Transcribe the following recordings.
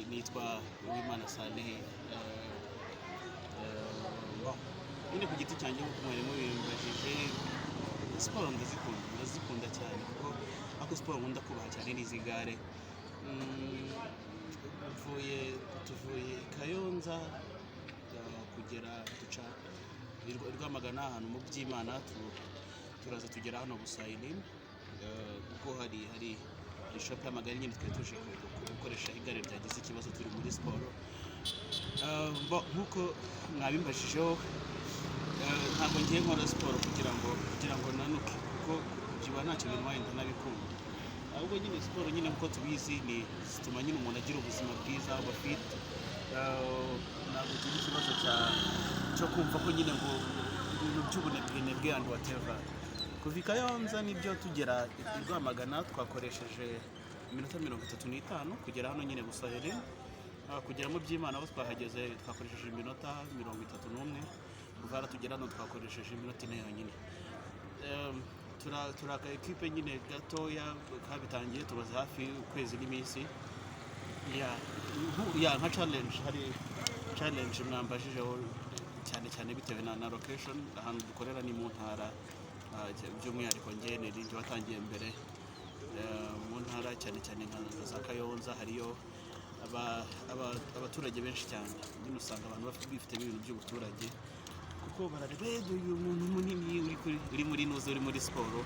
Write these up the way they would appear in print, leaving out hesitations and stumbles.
nitwa Uwimana Saleh. Nyine ku giti cyanjye nk'uko mwarimu bimbajije, siporo ndazikunda cyane kuko ako siporo nkunda kubaha cyane n'izigare. tuvuye Kayonza kugera duca Rwamagana ahantu mu by'Imana, turaza tugera hano Busayini kuko hari shop y'amagare nyine twe tuje gukoresha igare ryagize ikibazo turi muri siporo. Nkuko mwabimbashijeho, ntabwo ngiye nkora siporo kugira ngo nanuke kuko byiba ntacyo bintwaye ndanabikunda, ahubwo nyine siporo nyine nkuko tubizi ni zituma nyine umuntu agira ubuzima bwiza, aba fit. Ntabwo tugira ikibazo cyo kumva ko nyine ngo ibintu by'ubunebwe and whatever. Kuva i Kayonza nibyo tugera i Rwamagana twakoresheje iminota 35 kugera hano nyine Busayini. Kugera mu by'Imana aho twahageze twakoresheje iminota 31, kuva tugera hano twakoresheje iminota 4 yonyine. Turaka equipe nyine gatoya kabitangiye, tubaze hafi ukwezi n'iminsi. Nka challenge mwambajijeho cyane bitewe na location. Ahantu dukorera ni mu ntara, by'umwihariko njye nje watangiye mbere mu ntara cyane nka za Kayonza. Hariyo abaturage benshi cyane, nyine usanga abantu bifite ibintu by'ubuturage kuko bararebe uyu muntu munini uri muri nuze, uri muri siporo,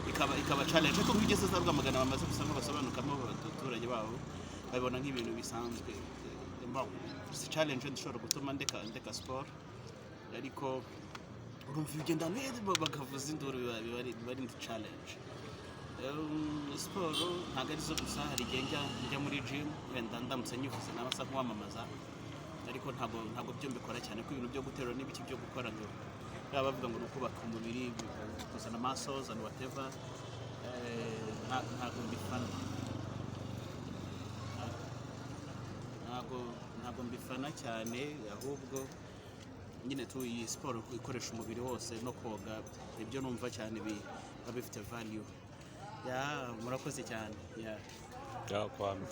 ikaba challenge. Ariko nk'igeze za Rwamagana bamaze gusanga basobanukamo abaturage babo, babibona nk'ibintu bisanzwe. Si challenge ndishobora gutuma ndeka siporo, ariko urumva ugenda neza bakavuza induru, biba ari challenge. Siporo ntabwo ari zo gusa, hari igihe njya muri gym wenda ndamutse nyivuze nabasa nkwamamaza, ariko ntabwo byo mbikora cyane ko ibintu byo guterura n'ibiki byo gukora ngo bavuga ngo ukubaka umubiri, kuzana muscles and whatever, ntabwo mbifana. Ntabwo mbifana cyane, ahubwo nyine iyi siporo ikoresha umubiri wose no koga, ibyo numva cyane biba bifite value. Murakoze cyane. kwame